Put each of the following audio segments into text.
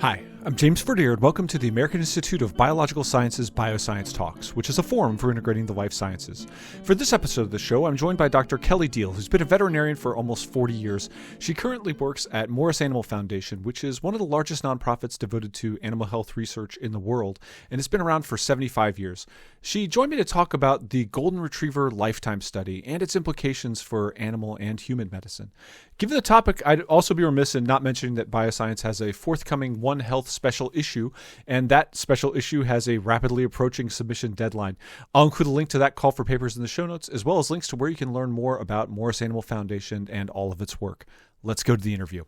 Hi, I'm James Verdier, and welcome to the American Institute of Biological Sciences BioScience Talks, which is a forum for integrating the life sciences. For this episode of the show, I'm joined by Dr. Kelly Diehl, who's been a veterinarian for almost 40 years. She currently works at Morris Animal Foundation, which is one of the largest nonprofits devoted to animal health research in the world, and it's been around for 75 years. She joined me to talk about the Golden Retriever Lifetime Study and its implications for animal and human medicine. Given the topic, I'd also be remiss in not mentioning that BioScience has a forthcoming One Health special issue, and that special issue has a rapidly approaching submission deadline. I'll include a link to that call for papers in the show notes, as well as links to where you can learn more about Morris Animal Foundation and all of its work. Let's go to the interview.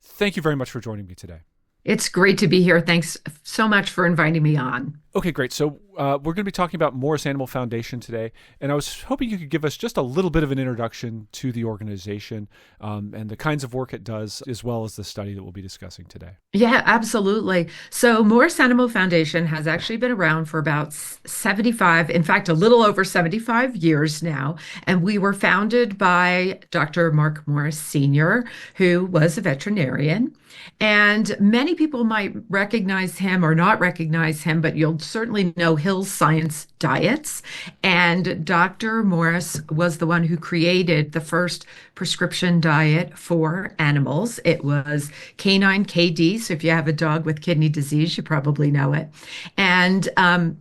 Thank you very much for joining me today. It's great to be here. Thanks so much for inviting me on. Okay, great. So we're going to be talking about Morris Animal Foundation today, and I was hoping you could give us just a little bit of an introduction to the organization and the kinds of work it does, as well as the study that we'll be discussing today. Yeah, absolutely. So Morris Animal Foundation has actually been around for about 75, in fact, a little over 75 years now. And we were founded by Dr. Mark Morris Sr., who was a veterinarian. And many people might recognize him or not recognize him, but you'll certainly know Hill's Science Diets. And Dr. Morris was the one who created the first prescription diet for animals. It was canine KD. So if you have a dog with kidney disease, you probably know it. And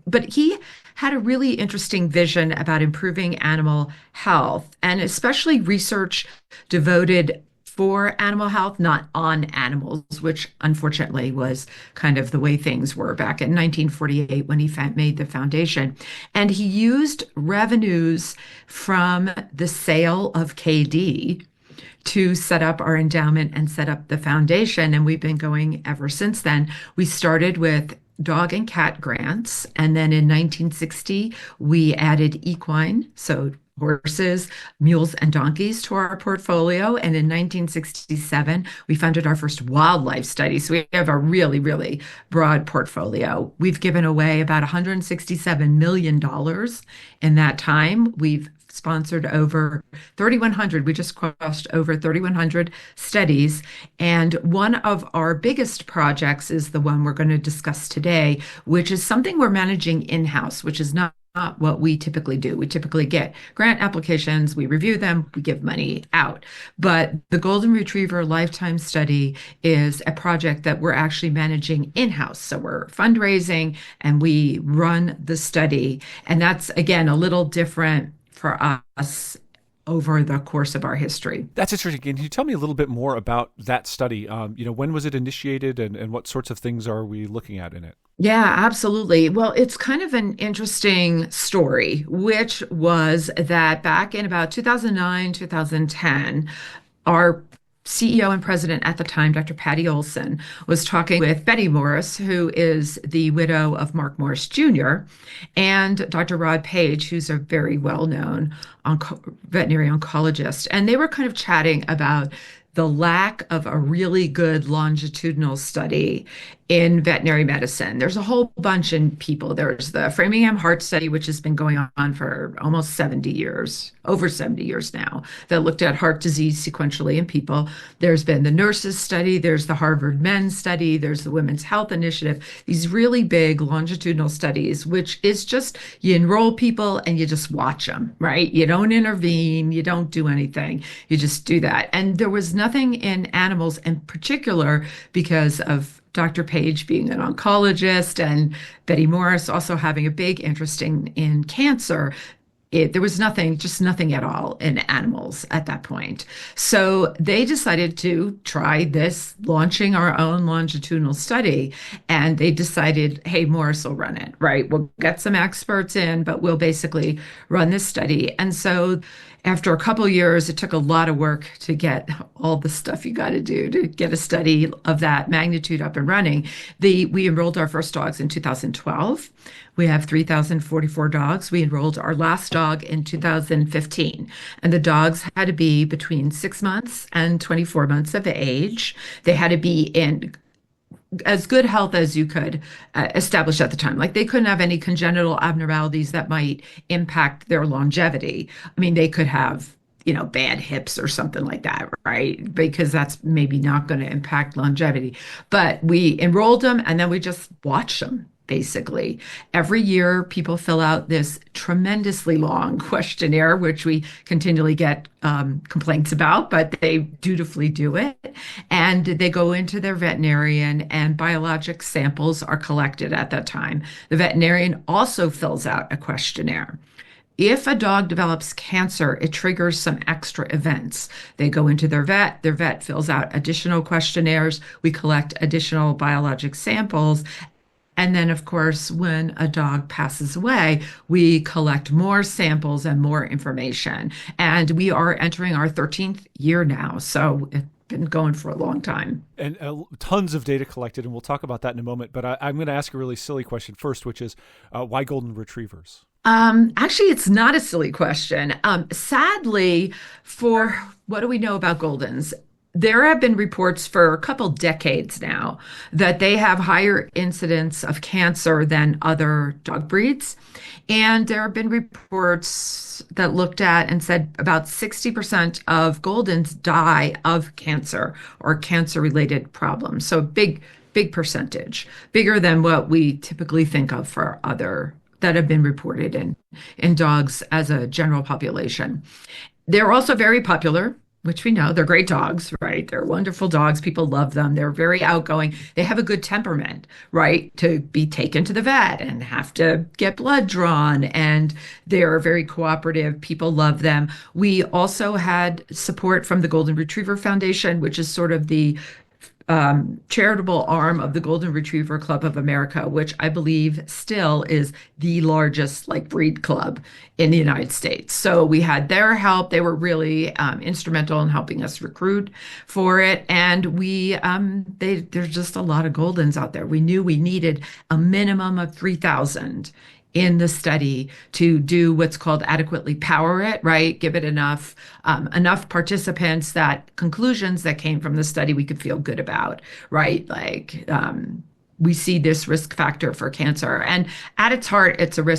but he had a really interesting vision about improving animal health, and especially research devoted for animal health, not on animals, which unfortunately was kind of the way things were back in 1948 when he made the foundation. And he used revenues from the sale of KD to set up our endowment and set up the foundation. And we've been going ever since then. We started with dog and cat grants. And then in 1960, we added equine, so horses, mules, and donkeys to our portfolio. And in 1967, we funded our first wildlife study. So we have a really, really broad portfolio. We've given away about $167 million in that time. We've sponsored over 3,100. We just crossed over 3,100 studies. And one of our biggest projects is the one we're going to discuss today, which is something we're managing in-house, which is not what we typically do. We typically get grant applications, we review them, we give money out. But the Golden Retriever Lifetime Study is a project that we're actually managing in-house. So we're fundraising and we run the study. And that's, again, a little different for us over the course of our history. That's interesting. Can you tell me a little bit more about that study? When was it initiated and what sorts of things are we looking at in it? Yeah, absolutely. Well, it's kind of an interesting story, which was that back in about 2009, 2010, our CEO and president at the time, Dr. Patty Olson, was talking with Betty Morris, who is the widow of Mark Morris Jr., and Dr. Rod Page, who's a very well-known veterinary oncologist. And they were kind of chatting about the lack of a really good longitudinal study in veterinary medicine. There's a whole bunch in people. There's the Framingham Heart Study, which has been going on for almost 70 years, over 70 years now, that looked at heart disease sequentially in people. There's been the Nurses Study, there's the Harvard Men's Study, there's the Women's Health Initiative, these really big longitudinal studies, which is just, you enroll people and you just watch them, right? You don't intervene, you don't do anything, you just do that. And there was nothing in animals in particular because of Dr. Page being an oncologist and Betty Morris also having a big interest in cancer. There was nothing, just nothing at all in animals at that point. So they decided to try this, launching our own longitudinal study. And they decided, hey, Morris will run it, right? We'll get some experts in, but we'll basically run this study. And so after a couple of years, it took a lot of work to get all the stuff you got to do to get a study of that magnitude up and running. We enrolled our first dogs in 2012. We have 3,044 dogs. We enrolled our last dog in 2015. And the dogs had to be between 6 months and 24 months of age. They had to be in as good health as you could establish at the time. Like they couldn't have any congenital abnormalities that might impact their longevity. I mean, they could have bad hips or something like that, right? Because that's maybe not going to impact longevity. But we enrolled them and then we just watched them. Basically, every year people fill out this tremendously long questionnaire, which we continually get complaints about, but they dutifully do it. And they go into their veterinarian, and biologic samples are collected at that time. The veterinarian also fills out a questionnaire. If a dog develops cancer, it triggers some extra events. They go into their vet fills out additional questionnaires, we collect additional biologic samples, and then, of course, when a dog passes away, we collect more samples and more information. And we are entering our 13th year now. So it's been going for a long time. And tons of data collected, and we'll talk about that in a moment. But I'm going to ask a really silly question first, which is why golden retrievers? Actually, it's not a silly question. Sadly, for what do we know about Goldens? There have been reports for a couple decades now that they have higher incidence of cancer than other dog breeds. And there have been reports that looked at and said about 60% of Goldens die of cancer or cancer-related problems. So big percentage, bigger than what we typically think of for other that have been reported in dogs as a general population. They're also very popular, which we know. They're great dogs, right? They're wonderful dogs. People love them. They're very outgoing. They have a good temperament, right? To be taken to the vet and have to get blood drawn. And they're very cooperative. People love them. We also had support from the Golden Retriever Foundation, which is sort of the charitable arm of the Golden Retriever Club of America, which I believe still is the largest breed club in the United States. So we had their help. They were really instrumental in helping us recruit for it. And there's just a lot of Goldens out there. We knew we needed a minimum of 3,000 in the study to do what's called adequately power it, right? Give it enough participants that conclusions that came from the study we could feel good about, right? We see this risk factor for cancer, and at its heart, it's a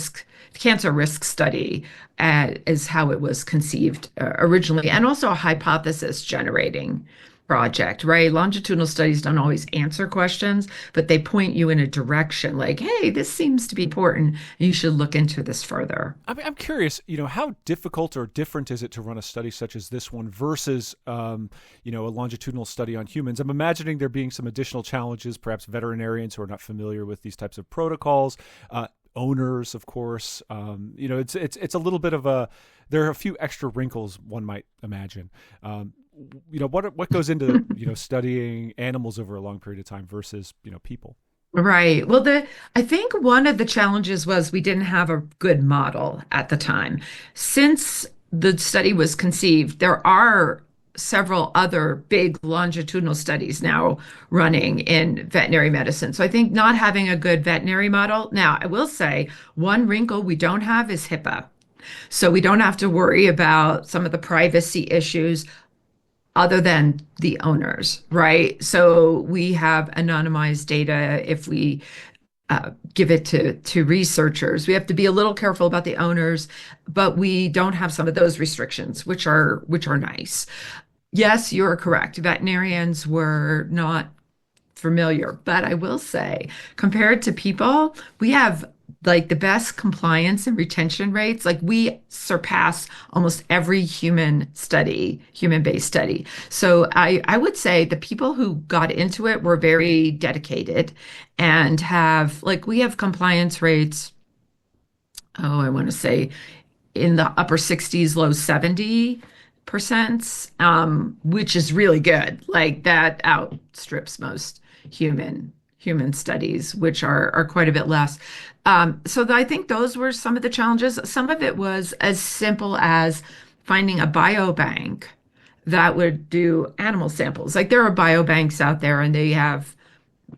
cancer risk study, is how it was conceived originally, and also a hypothesis generating project, right? Longitudinal studies don't always answer questions, but they point you in a direction like, hey, this seems to be important. You should look into this further. I'm curious, how difficult or different is it to run a study such as this one versus, a longitudinal study on humans? I'm imagining there being some additional challenges, perhaps veterinarians who are not familiar with these types of protocols, owners, of course. It's a little bit of there are a few extra wrinkles one might imagine. What goes into studying animals over a long period of time versus people? Right. Well, I think one of the challenges was we didn't have a good model at the time. Since the study was conceived, there are several other big longitudinal studies now running in veterinary medicine. So I think not having a good veterinary model. Now, I will say one wrinkle we don't have is HIPAA. So we don't have to worry about some of the privacy issues other than the owners, right? So we have anonymized data if we give it to researchers. We have to be a little careful about the owners, but we don't have some of those restrictions, which are nice. Yes, you're correct. Veterinarians were not familiar, but I will say, compared to people, we have the best compliance and retention rates. We surpass almost every human-based study. So I would say the people who got into it were very dedicated and we have compliance rates, I want to say in the upper 60s, low 70%, which is really good. That outstrips most human studies, which are quite a bit less. So I think those were some of the challenges. Some of it was as simple as finding a biobank that would do animal samples. There are biobanks out there and they have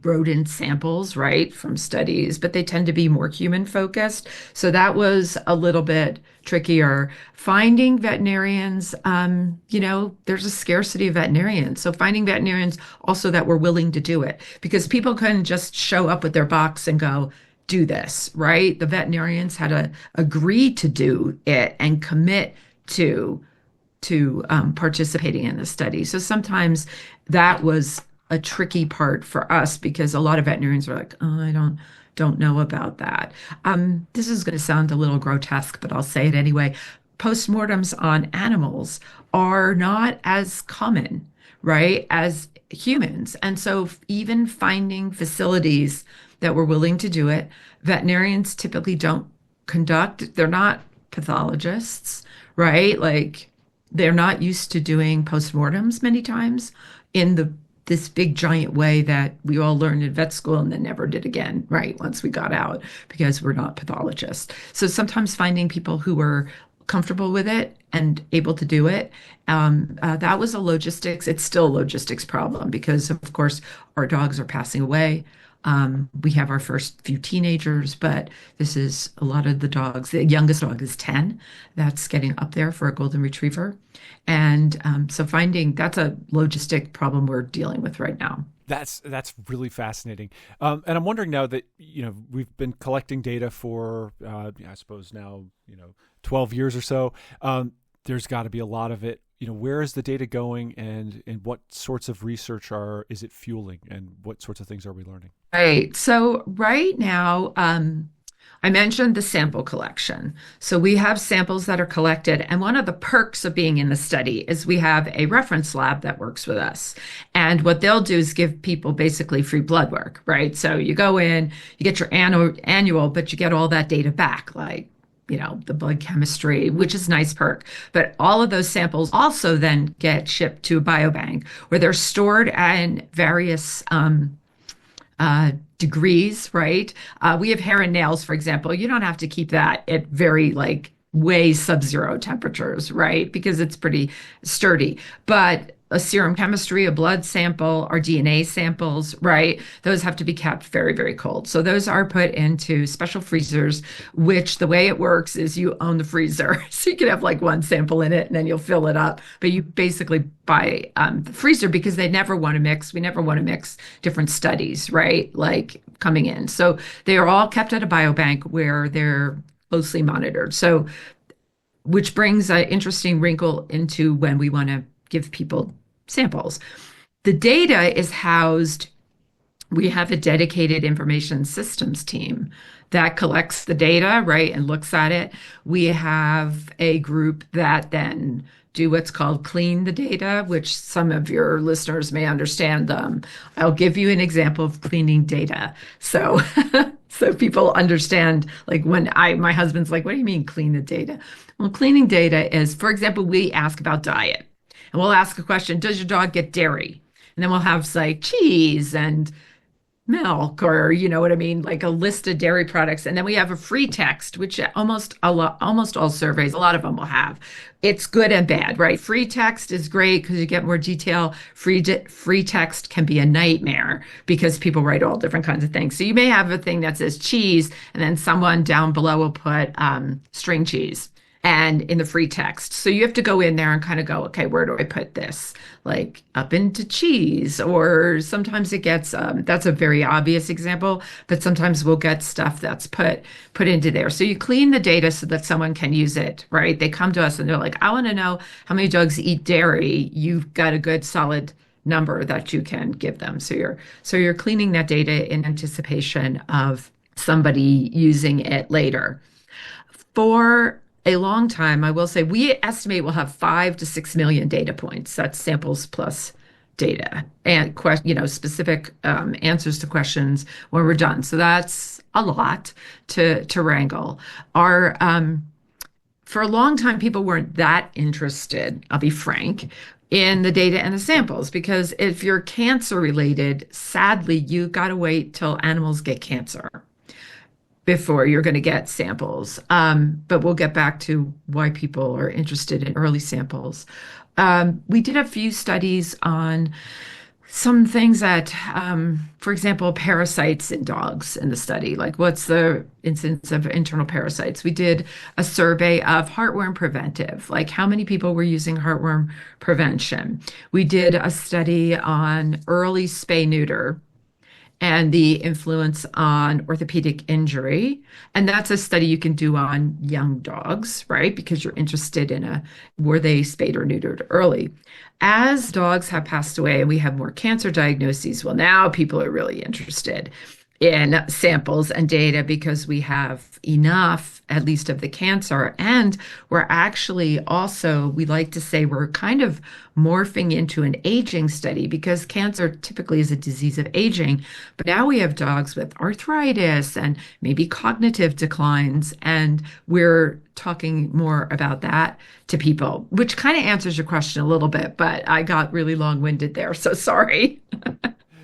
rodent samples, right, from studies, but they tend to be more human focused. So that was a little bit trickier. Finding veterinarians, there's a scarcity of veterinarians. So finding veterinarians also that were willing to do it, because people couldn't just show up with their box and go, do this, right? The veterinarians had to agree to do it and commit to to participating in the study. So sometimes that was a tricky part for us because a lot of veterinarians are like, oh, I don't know about that. This is going to sound a little grotesque, but I'll say it anyway. Postmortems on animals are not as common, right, as humans. And so even finding facilities that were willing to do it, veterinarians typically don't conduct, they're not pathologists, right? Like they're not used to doing postmortems many times in this big giant way that we all learned in vet school and then never did again, right? Once we got out because we're not pathologists. So sometimes finding people who were comfortable with it and able to do it, that was a logistics, it's still a logistics problem because of course our dogs are passing away. We have our first few teenagers, but this is a lot of the dogs. The youngest dog is 10. That's getting up there for a golden retriever. And so finding that's a logistic problem we're dealing with right now. That's really fascinating. And I'm wondering now that, we've been collecting data for, I suppose now, 12 years or so. There's got to be a lot of it. Where is the data going and what sorts of research is it fueling and what sorts of things are we learning? Right. So right now, I mentioned the sample collection. So we have samples that are collected, and one of the perks of being in the study is we have a reference lab that works with us. And what they'll do is give people basically free blood work, right? So you go in, you get your annual, but you get all that data back, like the blood chemistry, which is a nice perk. But all of those samples also then get shipped to a biobank where they're stored in various degrees, right? We have hair and nails, for example. You don't have to keep that at very way sub-zero temperatures, right? Because it's pretty sturdy. But a serum chemistry, a blood sample, our DNA samples, right? Those have to be kept very, very cold. So those are put into special freezers, which the way it works is you own the freezer. So you can have one sample in it and then you'll fill it up. But you basically buy the freezer because they never want to mix. We never want to mix different studies, right? Coming in. So they are all kept at a biobank where they're closely monitored. So, which brings an interesting wrinkle into when we want to give people samples. The data is housed, we have a dedicated information systems team that collects the data, right, and looks at it. We have a group that then do what's called clean the data, which some of your listeners may understand. I'll give you an example of cleaning data. So so people understand, when my husband's like, what do you mean clean the data? Well, cleaning data is, for example, we ask about diet. And we'll ask a question, does your dog get dairy? And then we'll have cheese and milk, or you know what I mean, a list of dairy products. And then we have a free text, which almost all surveys, a lot of them will have. It's good and bad, right? Free text is great because you get more detail. Free text can be a nightmare because people write all different kinds of things. So you may have a thing that says cheese, and then someone down below will put string cheese and in the free text. So you have to go in there and kind of go, okay, where do I put this? Up into cheese, or sometimes it gets, that's a very obvious example, but sometimes we'll get stuff that's put into there. So you clean the data so that someone can use it, right? They come to us and they're like, I want to know how many dogs eat dairy. You've got a good solid number that you can give them. So you're cleaning that data in anticipation of somebody using it later. For a long time, I will say we estimate we'll have 5 to 6 million data points. That's samples plus data and specific answers to questions when we're done. So that's a lot to wrangle. For a long time, people weren't that interested, I'll be frank, in the data and the samples, because if you're cancer related, sadly, you got to wait till animals get cancer before you're going to get samples. But we'll get back to why people are interested in early samples. We did a few studies on some things that, for example, parasites in dogs in the study, what's the incidence of internal parasites. We did a survey of heartworm preventive, how many people were using heartworm prevention. We did a study on early spay neuter. and the influence on orthopedic injury. And that's a study you can do on young dogs, right? Because you're interested in were they spayed or neutered early. As dogs have passed away and we have more cancer diagnoses, well, now people are really interested in samples and data because we have enough, at least of the cancer. And we're actually also, we like to say we're kind of morphing into an aging study because cancer typically is a disease of aging. But now we have dogs with arthritis and maybe cognitive declines. And we're talking more about that to people, which kind of answers your question a little bit, but I got really long-winded there. So sorry.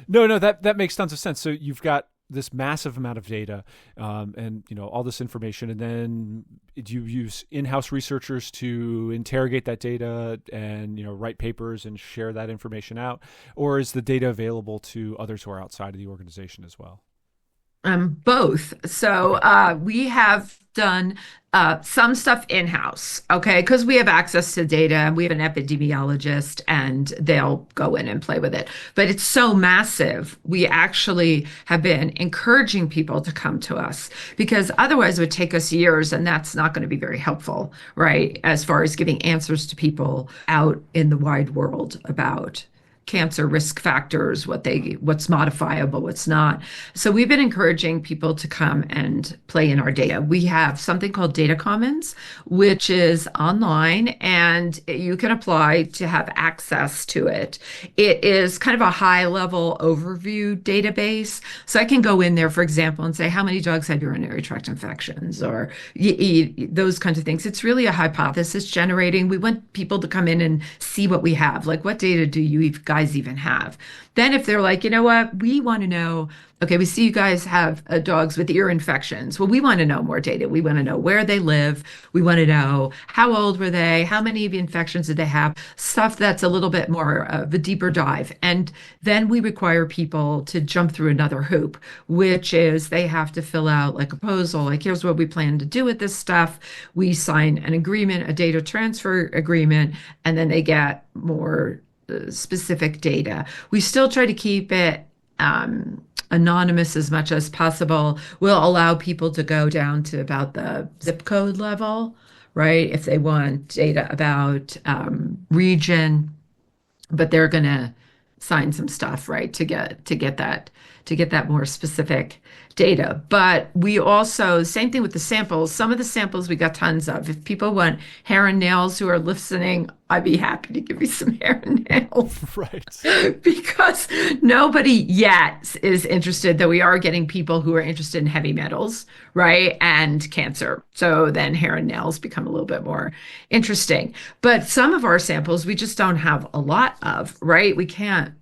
No, that makes tons of sense. So you've got this massive amount of data, and all this information, and then do you use in-house researchers to interrogate that data and write papers and share that information out, or is the data available to others who are outside of the organization as well? Both. So Okay. we have done some stuff in-house, okay, because we have access to data and we have an epidemiologist and they'll go in and play with it. But it's so massive, we actually have been encouraging people to come to us because otherwise it would take us years and that's not going to be very helpful, right? As far as giving answers to people out in the wide world about cancer risk factors, what's modifiable, what's not. So we've been encouraging people to come and play in our data. We have something called Data Commons, which is online and you can apply to have access to it. It is kind of a high level overview database. So I can go in there, for example, and say, how many dogs had urinary tract infections or those kinds of things. It's really a hypothesis generating. We want people to come in and see what we have. Like, what data do you guys even have? Then if they're like, you know what, we want to know, okay, we see you guys have dogs with ear infections. Well, we want to know more data. We want to know where they live. We want to know how old were they? How many of the infections did they have? Stuff that's a little bit more of a deeper dive. And then we require people to jump through another hoop, which is they have to fill out like a proposal, like here's what we plan to do with this stuff. We sign an agreement, a data transfer agreement, and then they get more specific data. We still try to keep it anonymous as much as possible. We'll allow people to go down to about the zip code level, right? If they want data about region, but they're going to sign some stuff, right, to get that more specific data. But we also, same thing with the samples. Some of the samples we got tons of. If people want hair and nails who are listening, I'd be happy to give you some hair and nails. Right. Because nobody yet is interested, though we are getting people who are interested in heavy metals, right? And cancer. So then hair and nails become a little bit more interesting. But some of our samples we just don't have a lot of, right? We can't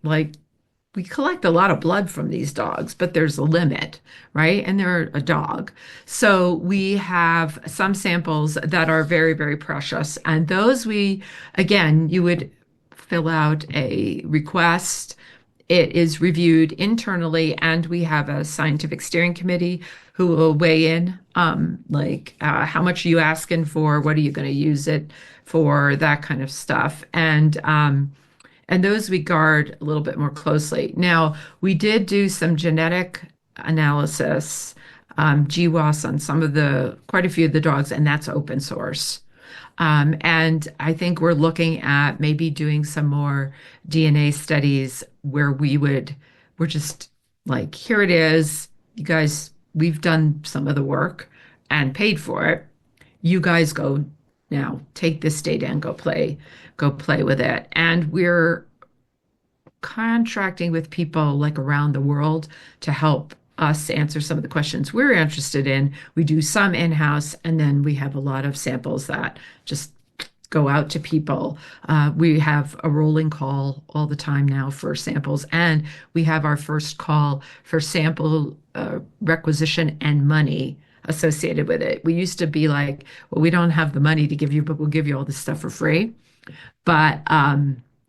we collect a lot of blood from these dogs, but there's a limit, right? And they're a dog. So we have some samples that are very, very precious. And those again, you would fill out a request. It is reviewed internally, and we have a scientific steering committee who will weigh in, how much are you asking for? What are you going to use it for? That kind of stuff. And those we guard a little bit more closely. Now, we did do some genetic analysis, GWAS on quite a few of the dogs, and that's open source. And I think we're looking at maybe doing some more DNA studies where we're just like, here it is. You guys, we've done some of the work and paid for it. You guys go now, take this data and go play with it. And we're contracting with people like around the world to help us answer some of the questions we're interested in. We do some in-house, and then we have a lot of samples that just go out to people. We have a rolling call all the time now for samples, and we have our first call for sample requisition and money associated with it. We used to be like, well, we don't have the money to give you, but we'll give you all this stuff for free. But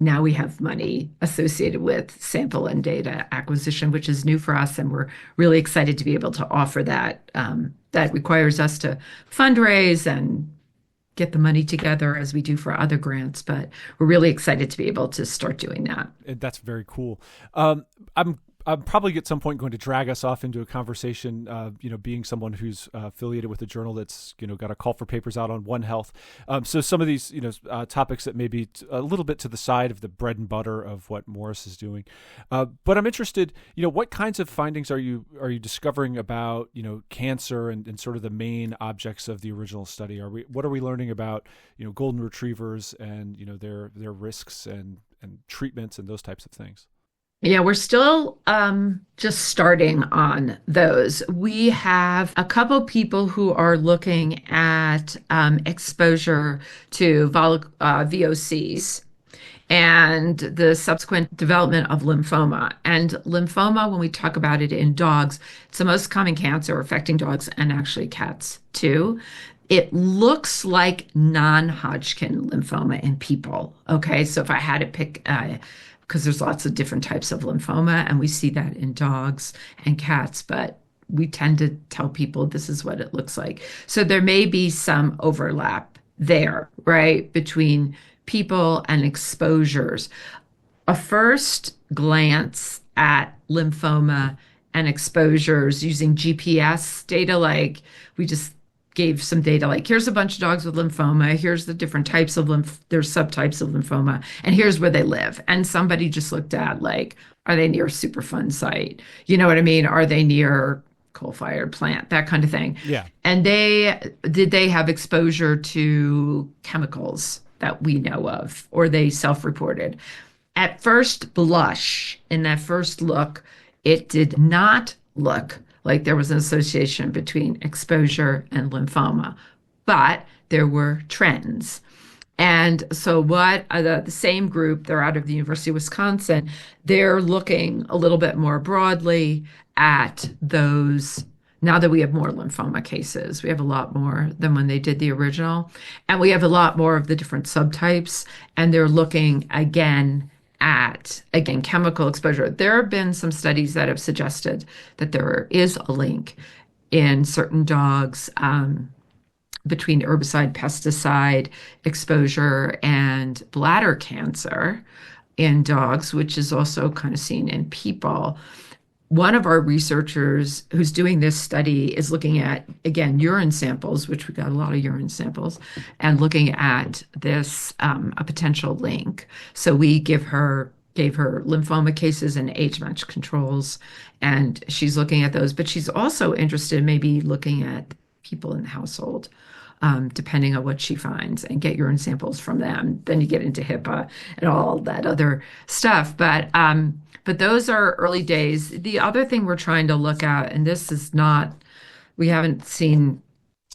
now we have money associated with sample and data acquisition, which is new for us, and we're really excited to be able to offer that. That requires us to fundraise and get the money together as we do for other grants, but we're really excited to be able to start doing that. That's very cool. I'm probably at some point going to drag us off into a conversation. Being someone who's affiliated with a journal that's got a call for papers out on One Health. So some of these topics that may be a little bit to the side of the bread and butter of what Morris is doing. But I'm interested. What kinds of findings are you discovering about cancer and sort of the main objects of the original study? What are we learning about golden retrievers and their risks and treatments and those types of things? Yeah, we're still just starting on those. We have a couple people who are looking at exposure to VOCs and the subsequent development of lymphoma. And lymphoma, when we talk about it in dogs, it's the most common cancer affecting dogs and actually cats too. It looks like non-Hodgkin lymphoma in people. Okay, so if I had to pick, because there's lots of different types of lymphoma, and we see that in dogs and cats, but we tend to tell people this is what it looks like. So there may be some overlap there, right, between people and exposures. A first glance at lymphoma and exposures using GPS data, like we just gave some data like here's a bunch of dogs with lymphoma, here's the different types of there's subtypes of lymphoma, and here's where they live. And somebody just looked at like, are they near a Superfund site? You know what I mean? Are they near coal-fired plant? That kind of thing. Yeah. And they have exposure to chemicals that we know of, or they self-reported. At first blush, in that first look, it did not look like there was an association between exposure and lymphoma, but there were trends. And so what the same group, they're out of the University of Wisconsin, they're looking a little bit more broadly at those. Now that we have more lymphoma cases, we have a lot more than when they did the original, and we have a lot more of the different subtypes, and they're looking again at, again, chemical exposure. There have been some studies that have suggested that there is a link in certain dogs between herbicide, pesticide exposure and bladder cancer in dogs, which is also kind of seen in people. One of our researchers who's doing this study is looking at, again, urine samples, which we got a lot of urine samples, and looking at this, a potential link. So we gave her lymphoma cases and age-matched controls, and she's looking at those. But she's also interested in maybe looking at people in the household, depending on what she finds, and get urine samples from them. Then you get into HIPAA and all that other stuff. But those are early days. The other thing we're trying to look at, and this is not, we haven't seen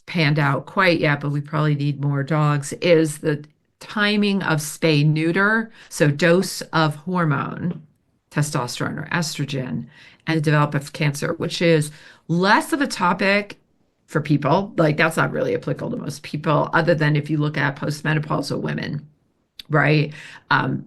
panned out quite yet, but we probably need more dogs, is the timing of spay neuter. So dose of hormone, testosterone or estrogen, and the development of cancer, which is less of a topic for people. Like that's not really applicable to most people, other than if you look at postmenopausal women. Right.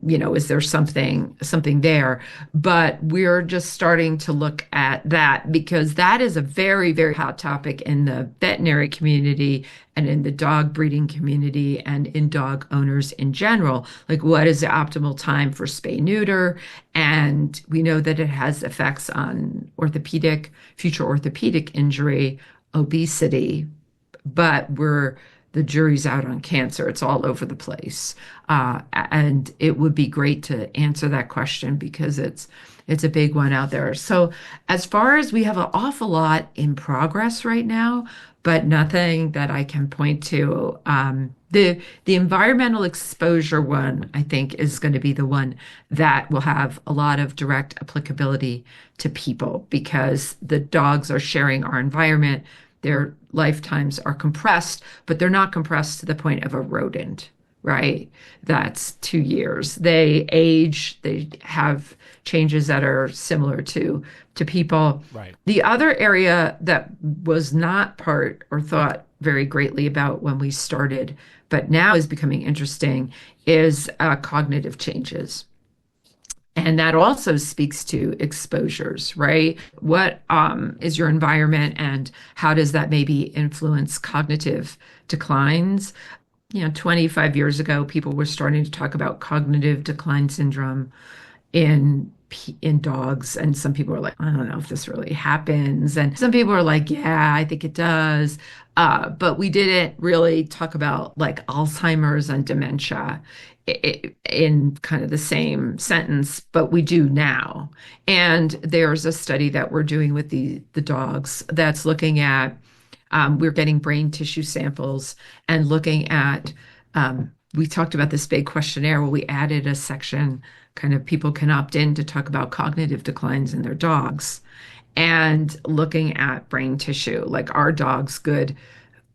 Is there something there? But we're just starting to look at that because that is a very, very hot topic in the veterinary community and in the dog breeding community and in dog owners in general. Like, what is the optimal time for spay neuter? And we know that it has effects on future orthopedic injury, obesity, but the jury's out on cancer. It's all over the place. And it would be great to answer that question because it's a big one out there. So as far as we have an awful lot in progress right now, but nothing that I can point to. The environmental exposure one, I think, is going to be the one that will have a lot of direct applicability to people because the dogs are sharing our environment. Their lifetimes are compressed, but they're not compressed to the point of a rodent, right? That's 2 years. They age, they have changes that are similar to people. Right. The other area that was not part or thought very greatly about when we started, but now is becoming interesting, is cognitive changes. And that also speaks to exposures, right? What is your environment and how does that maybe influence cognitive declines? 25 years ago, people were starting to talk about cognitive decline syndrome in dogs. And some people are like, I don't know if this really happens. And some people are like, yeah, I think it does. But we didn't really talk about like Alzheimer's and dementia in kind of the same sentence, but we do now. And there's a study that we're doing with the dogs that's looking at we're getting brain tissue samples and looking at we talked about this big questionnaire where we added a section, kind of people can opt in to talk about cognitive declines in their dogs and looking at brain tissue, like are dogs good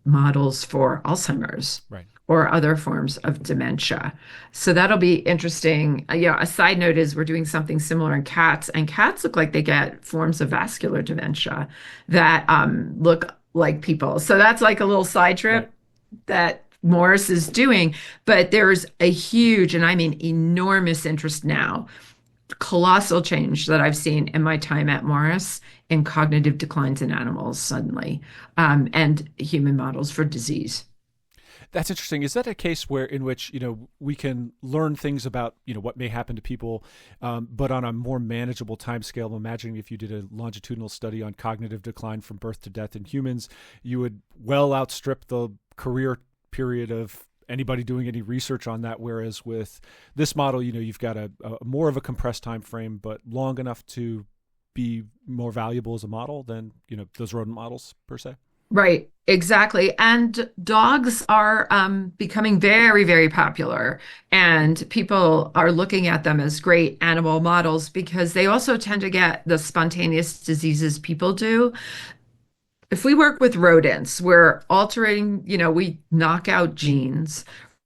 models for Alzheimer's Right. or other forms of dementia. So that'll be interesting. A side note is we're doing something similar in cats, and cats look like they get forms of vascular dementia that look like people. So that's like a little side Right. trip that Morris is doing. But there's a huge, and I mean enormous interest now, colossal change that I've seen in my time at Morris in cognitive declines in animals suddenly, and human models for disease. That's interesting. Is that a case where in which we can learn things about what may happen to people, but on a more manageable time scale? Imagining if you did a longitudinal study on cognitive decline from birth to death in humans, you would well outstrip the career period of anybody doing any research on that. Whereas with this model, you've got a more of a compressed time frame, but long enough to be more valuable as a model than those rodent models per se. Right, exactly. And dogs are becoming very, very popular, and people are looking at them as great animal models because they also tend to get the spontaneous diseases people do. If we work with rodents, we're altering, we knock out genes,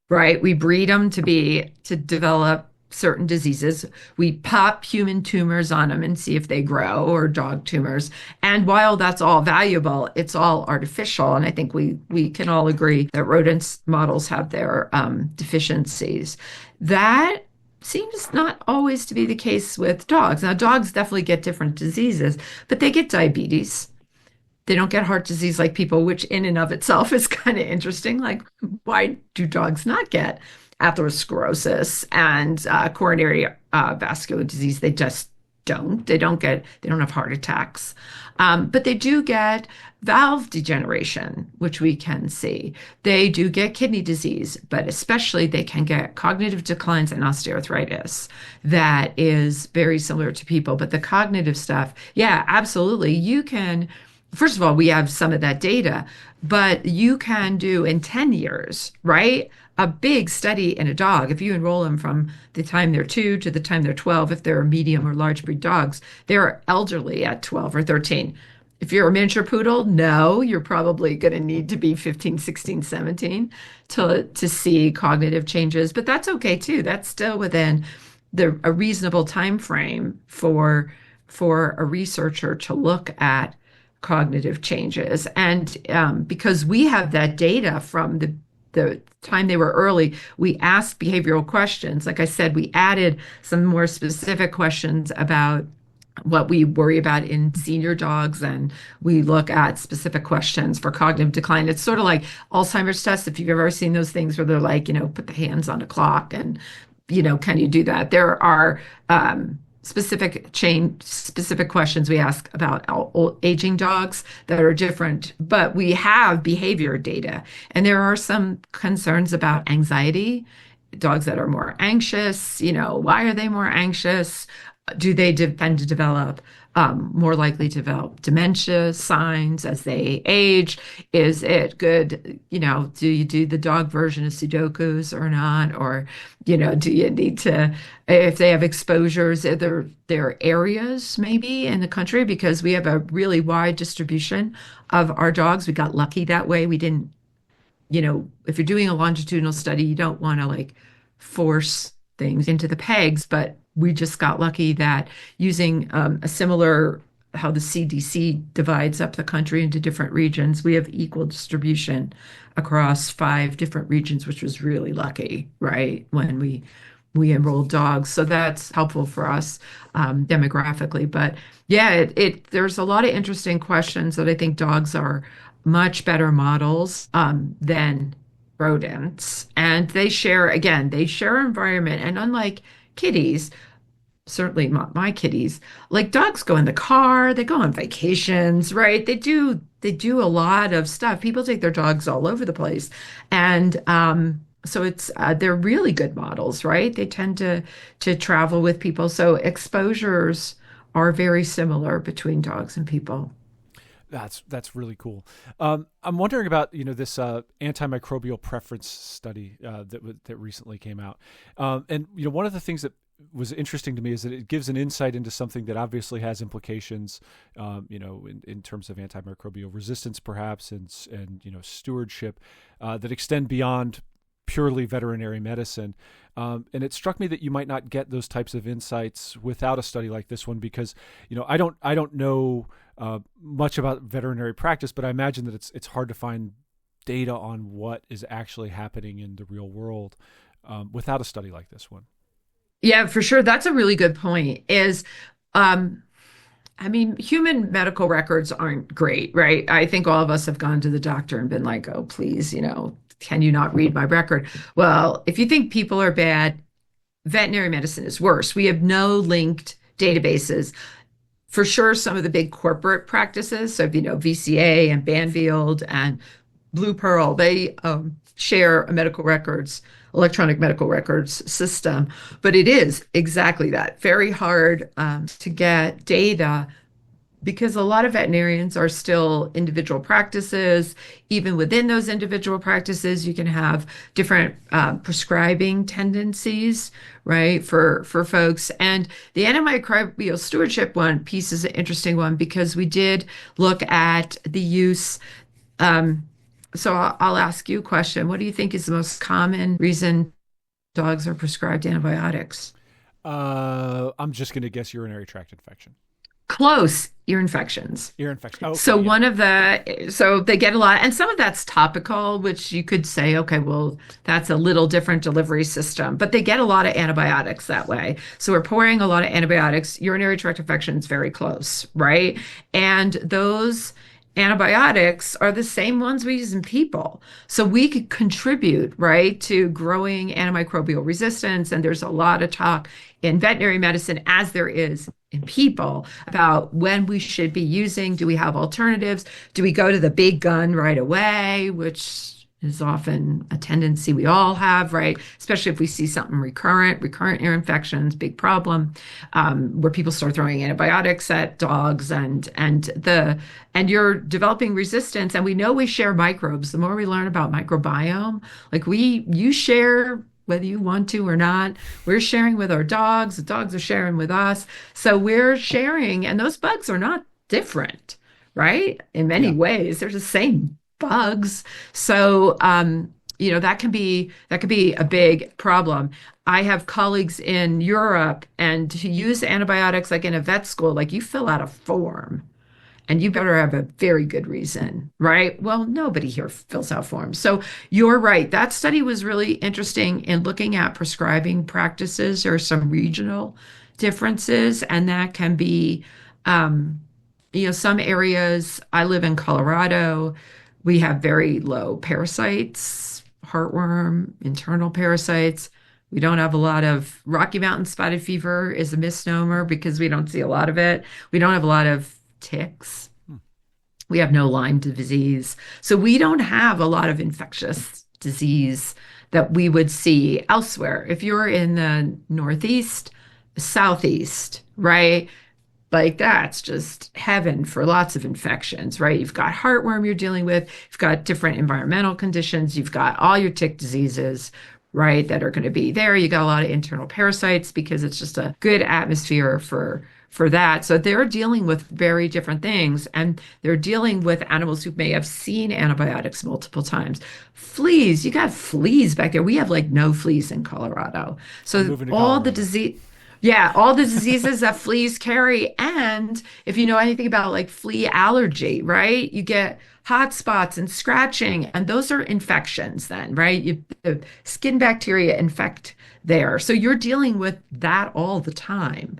right? We breed them to develop certain diseases. We pop human tumors on them and see if they grow, or dog tumors. And while that's all valuable, it's all artificial. And I think we can all agree that rodents models have their deficiencies. That seems not always to be the case with dogs. Now, dogs definitely get different diseases, but they get diabetes. They don't get heart disease like people, which in and of itself is kind of interesting. Like, why do dogs not get atherosclerosis and coronary vascular disease? They just don't. They don't have heart attacks. But they do get valve degeneration, which we can see. They do get kidney disease, but especially they can get cognitive declines and osteoarthritis. That is very similar to people. But the cognitive stuff, yeah, absolutely. You can. First of all, we have some of that data, but you can do in 10 years, right? A big study in a dog. If you enroll them from the time they're 2 to the time they're 12, if they're medium or large breed dogs, they're elderly at 12 or 13. If you're a miniature poodle, no, you're probably going to need to be 15, 16, 17 to see cognitive changes, but that's okay too. That's still within a reasonable time frame for a researcher to look at cognitive changes. And because we have that data from the time they were early, we asked behavioral questions. Like I said, we added some more specific questions about what we worry about in senior dogs, and we look at specific questions for cognitive decline. It's sort of like Alzheimer's tests, if you've ever seen those things where they're like, put the hands on a clock and, can you do that? There are specific questions we ask about aging dogs that are different, but we have behavior data, and there are some concerns about anxiety. Dogs that are more anxious, why are they more anxious? Do they tend to develop more likely to develop dementia signs as they age? Is it good, do you do the dog version of Sudokus or not? Or, do you need to, if they have exposures, there are areas maybe in the country, because we have a really wide distribution of our dogs. We got lucky that way. We didn't, if you're doing a longitudinal study, you don't want to like force things into the pegs, but we just got lucky that using a similar how the CDC divides up the country into different regions, we have equal distribution across 5 different regions, which was really lucky, right? When we enrolled dogs, so that's helpful for us demographically. But yeah, there's a lot of interesting questions that I think dogs are much better models than rodents, and they share environment, and unlike kitties, certainly my kitties, like dogs go in the car, they go on vacations, right? They do a lot of stuff. People take their dogs all over the place. And so it's they're really good models, right? They tend to travel with people. So exposures are very similar between dogs and people. That's really cool. I'm wondering about this antimicrobial preference study that recently came out, and one of the things that was interesting to me is that it gives an insight into something that obviously has implications, in terms of antimicrobial resistance, perhaps, and stewardship that extend beyond purely veterinary medicine. And it struck me that you might not get those types of insights without a study like this one, because I don't know much about veterinary practice, but I imagine that it's hard to find data on what is actually happening in the real world without a study like this one. Yeah, for sure. That's a really good point. Um, I mean, human medical records aren't great, right? I think all of us have gone to the doctor and been like, oh, please, can you not read my record? Well, if you think people are bad, veterinary medicine is worse. We have no linked databases. For sure, some of the big corporate practices, so VCA and Banfield and Blue Pearl, they share a electronic medical records system. But it is exactly that, very hard to get data because a lot of veterinarians are still individual practices. Even within those individual practices, you can have different prescribing tendencies, right, for folks. And the antimicrobial stewardship one piece is an interesting one because we did look at the use. So I'll ask you a question. What do you think is the most common reason dogs are prescribed antibiotics? I'm just going to guess urinary tract infection. Close, ear infections. Ear infection. Oh, okay, So yeah. so they get a lot, and some of that's topical, which you could say, okay, well, that's a little different delivery system, but they get a lot of antibiotics that way. So we're pouring a lot of antibiotics. Urinary tract infection is very close, right? And those antibiotics are the same ones we use in people. So we could contribute, right, to growing antimicrobial resistance. And there's a lot of talk in veterinary medicine, as there is in people, about when we should be using, do we have alternatives? Do we go to the big gun right away, which is often a tendency we all have, right? Especially if we see something recurrent ear infections, big problem, where people start throwing antibiotics at dogs and you're developing resistance. And we know we share microbes. The more we learn about microbiome, like you share whether you want to or not. We're sharing with our dogs. The dogs are sharing with us. So we're sharing, and those bugs are not different, right? In many Yeah. ways, they're the same bugs. So, that can be a big problem. I have colleagues in Europe, and to use antibiotics like in a vet school, like you fill out a form and you better have a very good reason, right? Well, nobody here fills out forms. So you're right. That study was really interesting in looking at prescribing practices. There are some regional differences, and that can be, some areas. I live in Colorado. We have very low parasites, heartworm, internal parasites. We don't have a lot of Rocky Mountain spotted fever is a misnomer because we don't see a lot of it. We don't have a lot of ticks. Hmm. We have no Lyme disease. So we don't have a lot of infectious disease that we would see elsewhere. If you're in the Northeast, Southeast, right? Like that's just heaven for lots of infections, right? You've got heartworm you're dealing with, you've got different environmental conditions, you've got all your tick diseases, right, that are going to be there. You got a lot of internal parasites because it's just a good atmosphere for that. So they're dealing with very different things, and they're dealing with animals who may have seen antibiotics multiple times. Fleas, you got fleas back there. We have like no fleas in Colorado. I'm So moving to all the Colorado. disease, yeah, all the diseases that fleas carry. And if you know anything about like flea allergy, right? You get hot spots and scratching, and those are infections then, right? The skin bacteria infect there. So you're dealing with that all the time,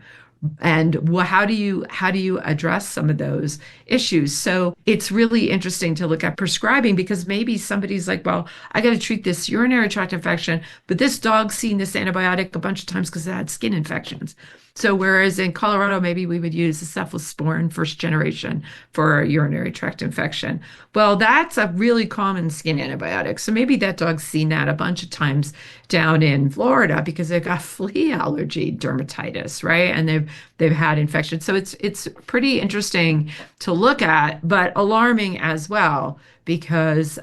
And how do you address some of those issues? So it's really interesting to look at prescribing because maybe somebody's like, well, I got to treat this urinary tract infection, but this dog's seen this antibiotic a bunch of times because it had skin infections. So whereas in Colorado, maybe we would use a cephalosporin first generation for a urinary tract infection. Well, that's a really common skin antibiotic. So maybe that dog's seen that a bunch of times down in Florida because they've got flea allergy dermatitis, right? And they've had infections. So it's pretty interesting to look at, but alarming as well because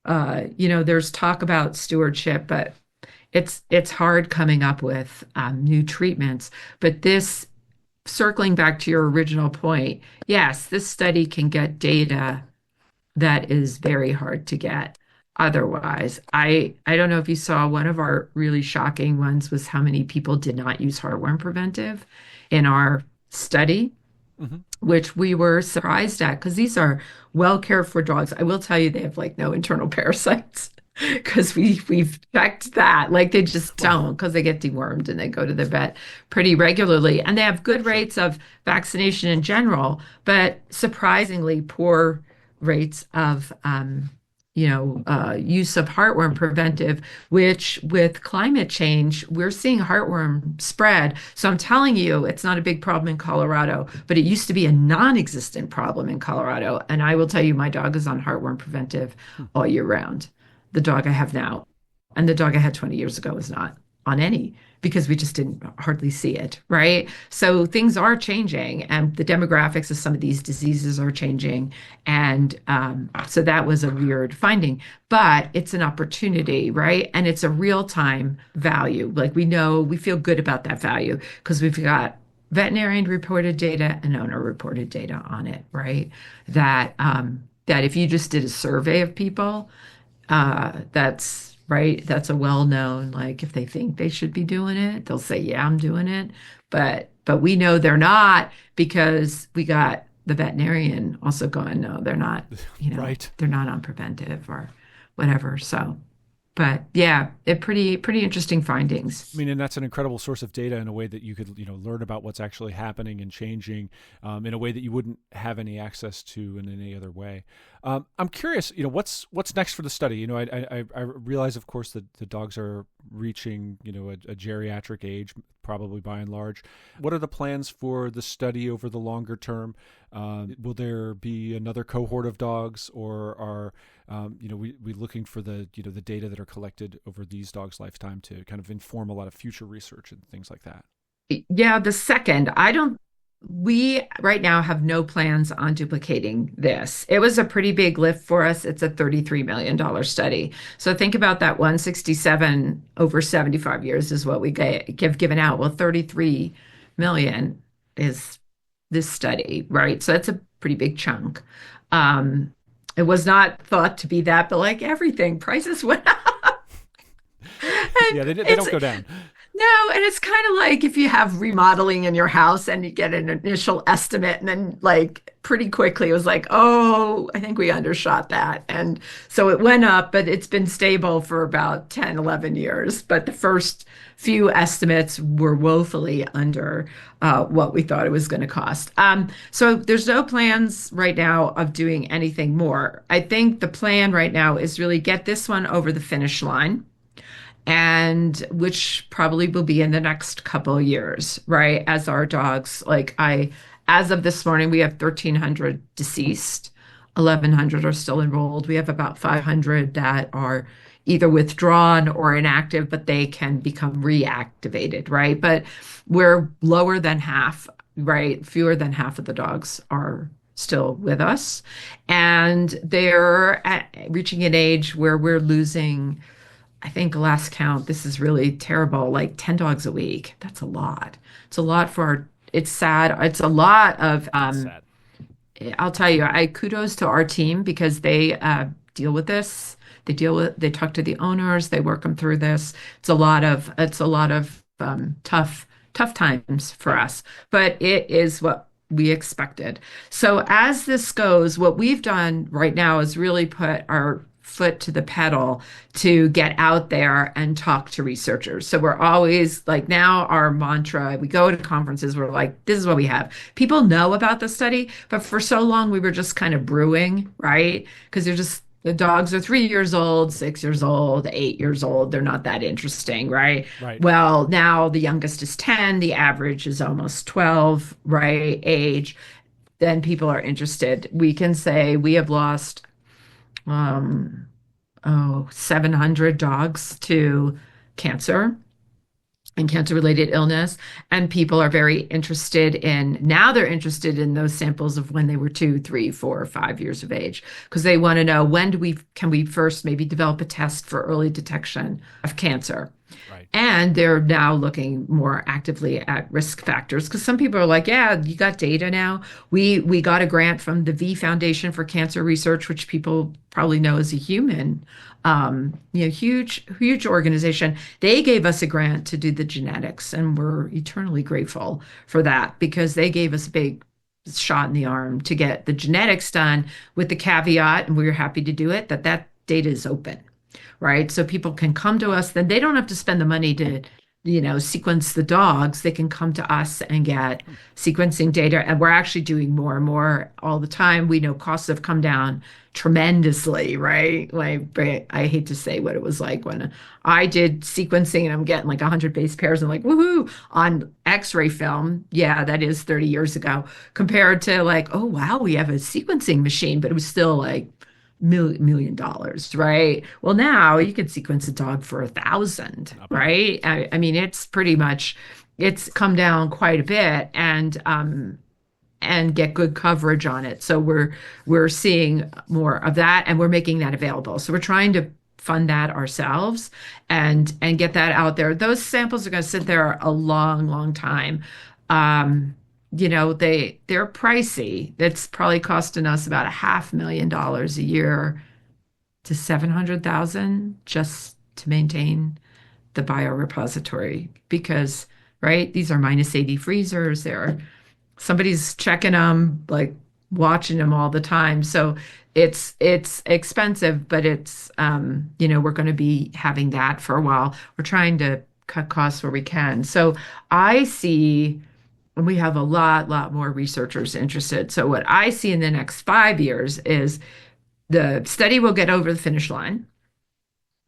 there's talk about stewardship, but it's hard coming up with new treatments. But this, circling back to your original point, yes, this study can get data that is very hard to get otherwise. I don't know if you saw one of our really shocking ones was how many people did not use heartworm preventive in our study, Hmm. which we were surprised at because these are well cared for dogs. I will tell you they have like no internal parasites because we've checked that. Like they just Wow. don't because they get dewormed and they go to the vet pretty regularly. And they have good Sure. rates of vaccination in general, but surprisingly poor rates of use of heartworm preventive, which with climate change, we're seeing heartworm spread. So I'm telling you, it's not a big problem in Colorado, but it used to be a non-existent problem in Colorado. And I will tell you, my dog is on heartworm preventive Hmm. all year round. The dog I have now, and the dog I had 20 years ago is not on any because we just didn't hardly see it, right? So things are changing, and the demographics of some of these diseases are changing. And so that was a weird finding, but it's an opportunity, right? And it's a real-time value. Like we know, we feel good about that value because we've got veterinarian reported data and owner reported data on it, right? That if you just did a survey of people, that's right. That's a well-known, like if they think they should be doing it, they'll say, yeah, I'm doing it. But we know they're not because we got the veterinarian also going, no, they're not, Right. they're not on preventive or whatever. So, but yeah, pretty interesting findings. I mean, and that's an incredible source of data in a way that you could, learn about what's actually happening and changing in a way that you wouldn't have any access to in any other way. I'm curious, what's next for the study? I realize, of course, that the dogs are reaching, a geriatric age, probably by and large. What are the plans for the study over the longer term? Will there be another cohort of dogs, or are we looking for the data that are collected over these dogs' lifetime to kind of inform a lot of future research and things like that? Yeah, the second, I don't, we right now have no plans on duplicating this. It was a pretty big lift for us. It's a $33 million study. So think about that 167 over 75 years is what we give given out. Well, 33 million is this study, right? So that's a pretty big chunk. Um, it was not thought to be that, but like everything, prices went up. And Yeah, they it's don't go down. no, and it's kind of like if you have remodeling in your house and you get an initial estimate, and then like pretty quickly it was like, oh, I think we undershot that. And so it went up, but it's been stable for about 10, 11 years. But the first few estimates were woefully under what we thought it was going to cost. So there's no plans right now of doing anything more. I think the plan right now is really get this one over the finish line and which probably will be in the next couple of years, right? As our dogs, as of this morning, we have 1,300 deceased, 1,100 are still enrolled. We have about 500 that are either withdrawn or inactive, but they can become reactivated, right? But we're lower than half, right? Fewer than half of the dogs are still with us. And reaching an age where we're losing, I think last count, this is really terrible, like 10 dogs a week. That's a lot. It's a lot it's sad. It's a lot of, It's sad. I'll tell you, I kudos to our team because they deal with this. They talk to the owners, they work them through this. It's a lot of tough times for us, but it is what we expected. So as this goes, what we've done right now is really put our foot to the pedal to get out there and talk to researchers. So we're always like now our mantra, we go to conferences, we're like, this is what we have. People know about the study, but for so long we were just kind of brewing, right? Because they're just the dogs are 3 years old, 6 years old, 8 years old. They're not that interesting, right? Right. Well, now the youngest is 10, the average is almost 12, right? Age. Then people are interested. We can say we have lost um, 700 dogs to cancer and cancer-related illness. And people are very interested in, now they're interested in those samples of when they were 2, 3, 4, 5 years of age, because they want to know when can we first maybe develop a test for early detection of cancer. Right. And they're now looking more actively at risk factors because some people are like, yeah, you got data now. We got a grant from the V Foundation for Cancer Research, which people probably know as a human, huge organization. They gave us a grant to do the genetics, and we're eternally grateful for that because they gave us a big shot in the arm to get the genetics done with the caveat, and we were happy to do it, that data is open, right? So people can come to us, then they don't have to spend the money to, sequence the dogs. They can come to us and get sequencing data. And we're actually doing more and more all the time. We know costs have come down tremendously, right? Like, I hate to say what it was like when I did sequencing and I'm getting like 100 base pairs and like, woohoo, on X-ray film. Yeah, that is 30 years ago compared to like, oh, wow, we have a sequencing machine, but it was still like million dollars, right? Well, now you can sequence a dog for 1,000, right? I mean, it's come down quite a bit and get good coverage on it. So we're seeing more of that, and we're making that available. So we're trying to fund that ourselves and get that out there. Those samples are going to sit there a long, long time. They're pricey. That's probably costing us about $500,000 a year to 700,000 just to maintain the biorepository because, right, these are -80 freezers. Somebody's checking them, like watching them all the time. So it's expensive, but we're going to be having that for a while. We're trying to cut costs where we can. So I see. And we have a lot more researchers interested. So what I see in the next 5 years is the study will get over the finish line.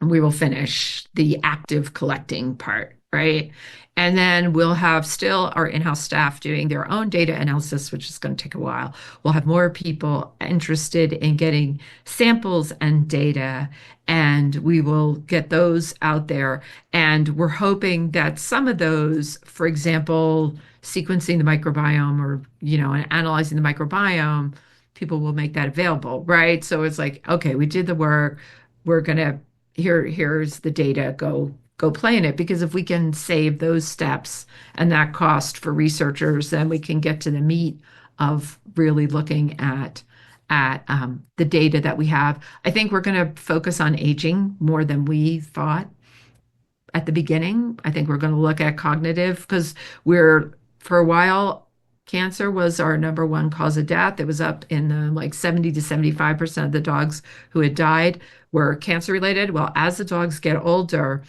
And we will finish the active collecting part, right? And then we'll have still our in-house staff doing their own data analysis, which is going to take a while. We'll have more people interested in getting samples and data, and we will get those out there. And we're hoping that some of those, for example, sequencing the microbiome or, and analyzing the microbiome, people will make that available, right? So it's like, okay, we did the work. We're going to, here's the data, go play in it. Because if we can save those steps and that cost for researchers, then we can get to the meat of really looking at the data that we have. I think we're going to focus on aging more than we thought at the beginning. I think we're going to look at cognitive because for a while, cancer was our number one cause of death. It was up in the like 70 to 75% of the dogs who had died were cancer related. Well, as the dogs get older,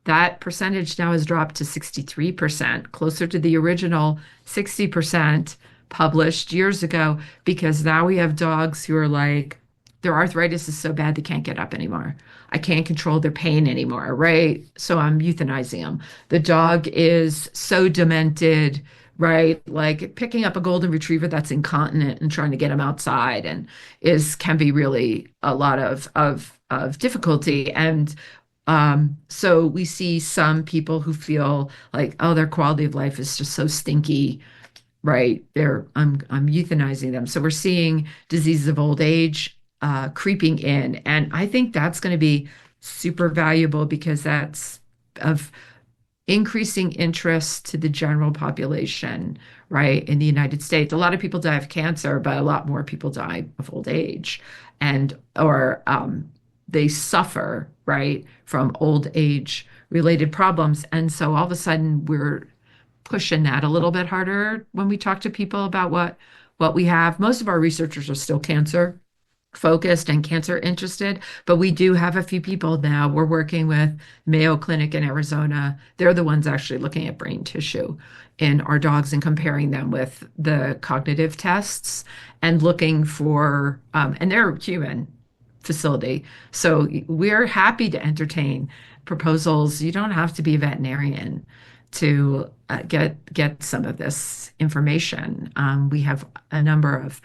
that percentage now has dropped to 63%, closer to the original 60% published years ago, because now we have dogs who are like, their arthritis is so bad they can't get up anymore. I can't control their pain anymore, right? So I'm euthanizing them. The dog is so demented, right? Like picking up a golden retriever that's incontinent and trying to get him outside and can be really a lot of difficulty. And so we see some people who feel like, oh, their quality of life is just so stinky, right? I'm euthanizing them. So we're seeing diseases of old age creeping in. And I think that's going to be super valuable because that's of increasing interest to the general population, right? In the United States, a lot of people die of cancer, but a lot more people die of old age or they suffer, right, from old age related problems. And so all of a sudden we're pushing that a little bit harder when we talk to people about what we have. Most of our researchers are still cancer focused and cancer interested, but we do have a few people now. We're working with Mayo Clinic in Arizona. They're the ones actually looking at brain tissue in our dogs and comparing them with the cognitive tests and looking for, and they're a human facility. So we're happy to entertain proposals. You don't have to be a veterinarian to get some of this information. We have a number of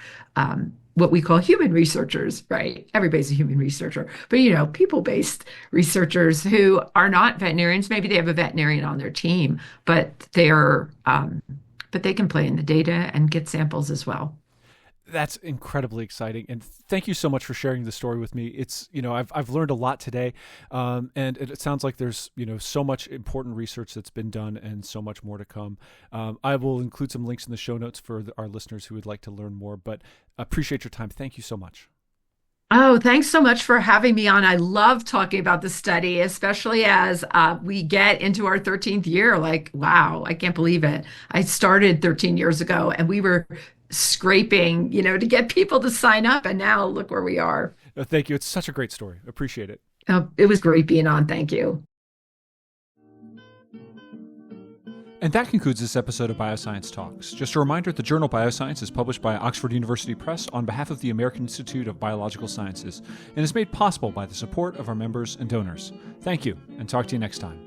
what we call human researchers, right? Everybody's a human researcher, but people-based researchers who are not veterinarians. Maybe they have a veterinarian on their team, but but they can play in the data and get samples as well. That's incredibly exciting, and thank you so much for sharing the story with me. It's I've learned a lot today, and it sounds like there's so much important research that's been done and so much more to come. I will include some links in the show notes for our listeners who would like to learn more. But appreciate your time. Thank you so much. Oh, thanks so much for having me on. I love talking about the study, especially as we get into our 13th year. Like, wow, I can't believe it. I started 13 years ago and we were scraping, to get people to sign up. And now look where we are. Thank you. It's such a great story. Appreciate it. It was great being on. Thank you. And that concludes this episode of BioScience Talks. Just a reminder, the journal BioScience is published by Oxford University Press on behalf of the American Institute of Biological Sciences and is made possible by the support of our members and donors. Thank you, and talk to you next time.